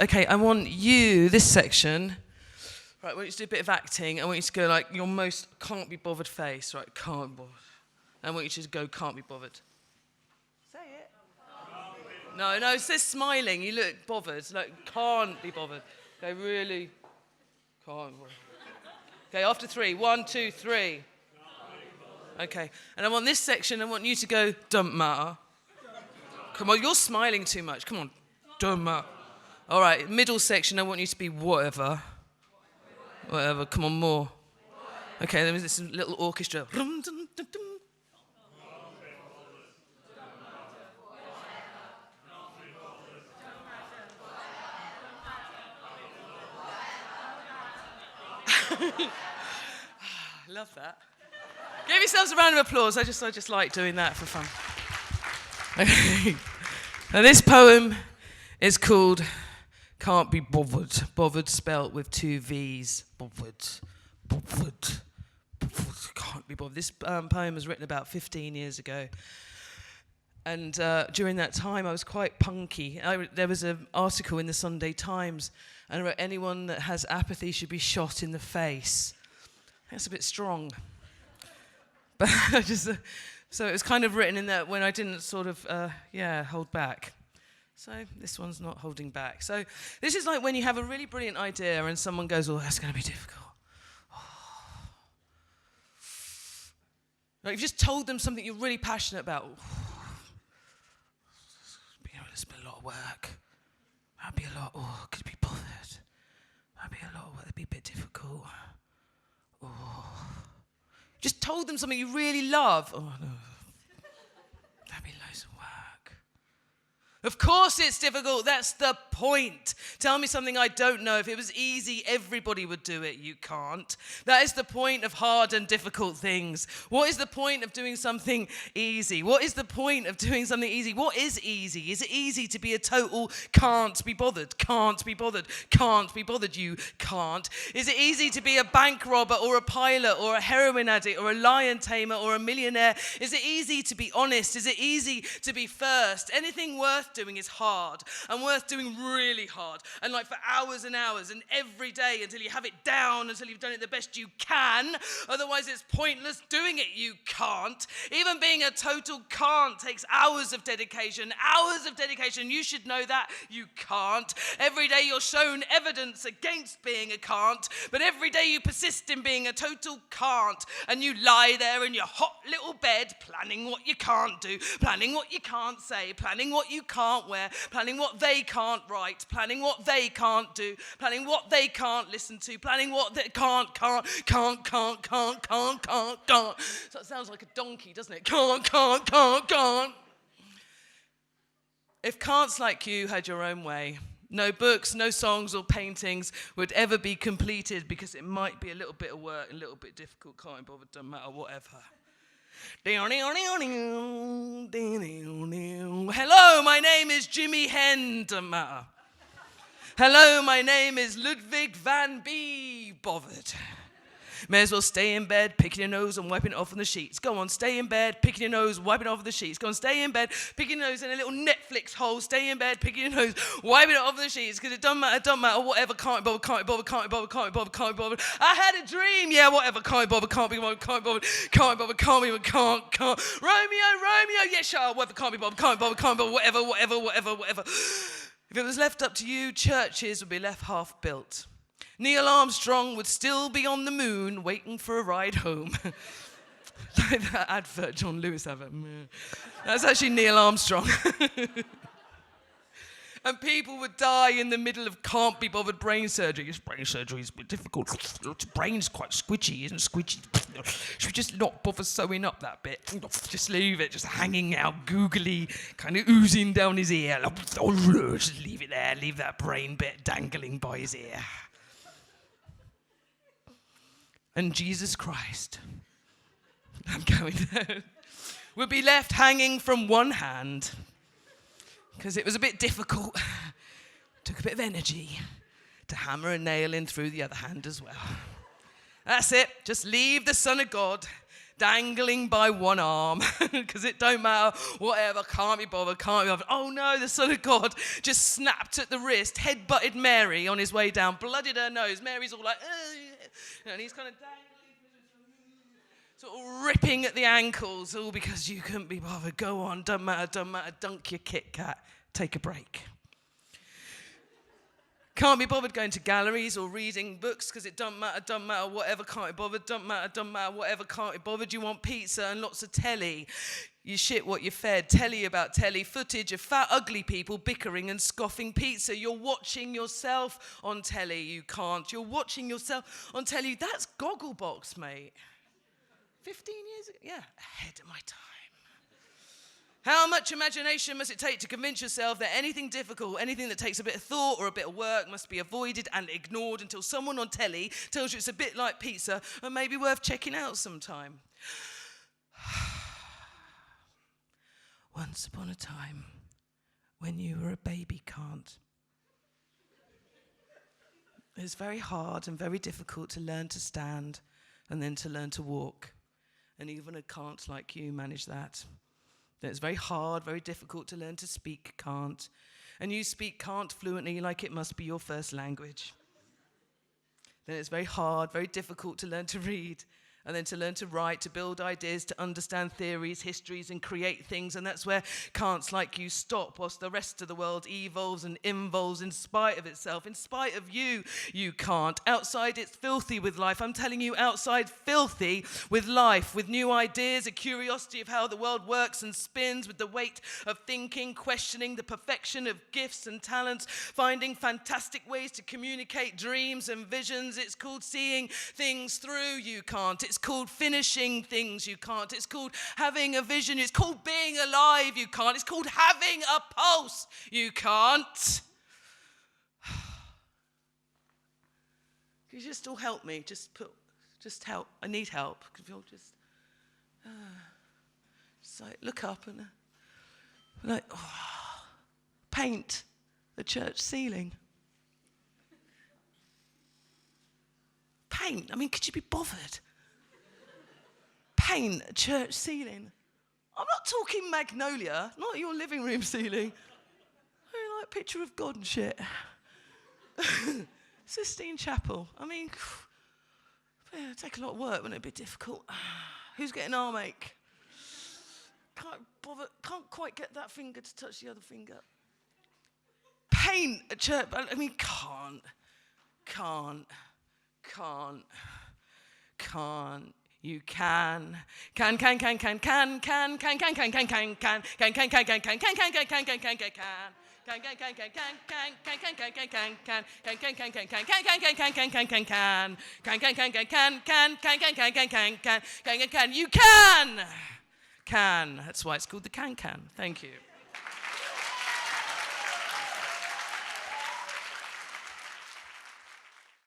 Okay, I want you, this section, right, I want you to do a bit of acting. I want you to go like your most can't be bothered face, right, can't be bothered. I want you to go can't be bothered. Say it. No, it says smiling. You look bothered, like can't be bothered. Okay, really can't be bothered. Okay, after 3. 1, 2, 3. Okay, and I want this section, I want you to go, don't matter. Come on, you're smiling too much. Come on, don't matter. All right, middle section, I want you to be whatever. Whatever, come on, more. Okay, there was this little orchestra. Love that. Give yourselves a round of applause. I just like doing that for fun. Okay. Now this poem is called Can't Be Bothered. Bothered spelt with 2 V's. Bothered. Can't be bothered. This poem was written about 15 years ago. And during that time, I was quite punky. There was an article in the Sunday Times, and I wrote, anyone that has apathy should be shot in the face. That's a bit strong. But so it was kind of written in that when I didn't sort of, hold back. So this one's not holding back. So this is like when you have a really brilliant idea and someone goes, oh, that's going to be difficult. Like you've just told them something you're really passionate about. It's been a lot of work. That'd be a lot. Oh, could you be bothered? That'd be a lot of work. That'd be a bit difficult. Oh. Just told them something you really love. Oh, no. That'd be loads of work. Of course it's difficult. That's the point. Tell me something I don't know. If it was easy, everybody would do it. You can't. That is the point of hard and difficult things. What is the point of doing something easy? What is the point of doing something easy? What is easy? Is it easy to be a total can't be bothered? Can't be bothered. Can't be bothered. You can't. Is it easy to be a bank robber or a pilot or a heroin addict or a lion tamer or a millionaire? Is it easy to be honest? Is it easy to be first? Anything worth doing is hard and worth doing really hard and like for hours and hours and every day until you have it down, until you've done it the best you can. Otherwise it's pointless doing it. You can't. Even being a total can't takes hours of dedication. You should know that. You can't. Every day you're shown evidence against being a can't, but every day you persist in being a total can't, and you lie there in your hot little bed planning what you can't do, planning what you can't say, planning what you can't wear, planning what they can't write, planning what they can't do, planning what they can't listen to, planning what they can't. So it sounds like a donkey, doesn't it? Can't. If can'ts like you had your own way, no books, no songs or paintings would ever be completed because it might be a little bit of work, a little bit difficult, can't be bothered, doesn't matter, whatever. Hello, my name is Jimmy Hen, doesn't matter. Hello, my name is Ludwig van Be Bothered. May as well stay in bed, picking your nose and wiping it off on the sheets. Go on, stay in bed, picking your nose, wiping it off the sheets. Go on, stay in bed, picking your nose in a little Netflix hole. Stay in bed, picking your nose, wiping it off the sheets. Because it don't matter, whatever, can't be bothered. I had a dream, yeah, whatever, can't be bothered. Romeo, yeah, sure, whatever, can't be bothered, whatever. If it was left up to you, churches would be left half built. Neil Armstrong would still be on the moon waiting for a ride home. Like that advert John Lewis had. That's actually Neil Armstrong. And people would die in the middle of can't be bothered brain surgery. Brain surgery is a bit difficult. Your brain's quite squidgy, isn't it? Squidgy. Should we just not bother sewing up that bit? Just leave it, just hanging out, googly, kind of oozing down his ear. Just leave it there, leave that brain bit dangling by his ear. And Jesus Christ, I'm going there, would be left hanging from one hand because it was a bit difficult. Took a bit of energy to hammer a nail in through the other hand as well. That's it. Just leave the Son of God dangling by one arm, because it don't matter, whatever, can't be bothered. Oh no, the Son of God just snapped at the wrist, head-butted Mary on his way down, blooded her nose. Mary's all like, and he's kind of dangling, sort of ripping at the ankles, all because you couldn't be bothered. Go on, don't matter, dunk your Kit Kat, take a break. Can't be bothered going to galleries or reading books because it don't matter, whatever, can't be bothered, don't matter, whatever, can't be bothered. You want pizza and lots of telly. You shit what you're fed, telly about telly, footage of fat, ugly people bickering and scoffing pizza. You're watching yourself on telly, you can't. You're watching yourself on telly. That's Gogglebox, mate. 15 years ago? Yeah, ahead of my time. How much imagination must it take to convince yourself that anything difficult, anything that takes a bit of thought or a bit of work must be avoided and ignored until someone on telly tells you it's a bit like pizza and maybe worth checking out sometime? Once upon a time, when you were a baby can't. It's very hard and very difficult to learn to stand and then to learn to walk. And even a can't like you manage that. Then it's very hard, very difficult to learn to speak can't. And you speak can't fluently like it must be your first language. Then it's very hard, very difficult to learn to read. And then to learn to write, to build ideas, to understand theories, histories, and create things. And that's where can'ts like you stop, whilst the rest of the world evolves and involves in spite of itself. In spite of you, you can't. Outside, it's filthy with life. I'm telling you, outside, filthy with life, with new ideas, a curiosity of how the world works and spins, with the weight of thinking, questioning the perfection of gifts and talents, finding fantastic ways to communicate dreams and visions. It's called seeing things through, you can't. It's called finishing things, you can't. It's called having a vision. It's called being alive, you can't. It's called having a pulse, you can't. Could you just all help me? Just help. I need help. Could you all just like look up and paint the church ceiling. Paint. I mean, could you be bothered? Paint a church ceiling. I'm not talking magnolia, not your living room ceiling. I mean, like a picture of God and shit. Sistine Chapel. I mean, it'd take a lot of work, wouldn't it? Be difficult. Who's getting arm ache? Can't quite get that finger to touch the other finger. Paint a church. I mean, can't. You can. Can. You can. Can. That's why it's called the can. Thank you.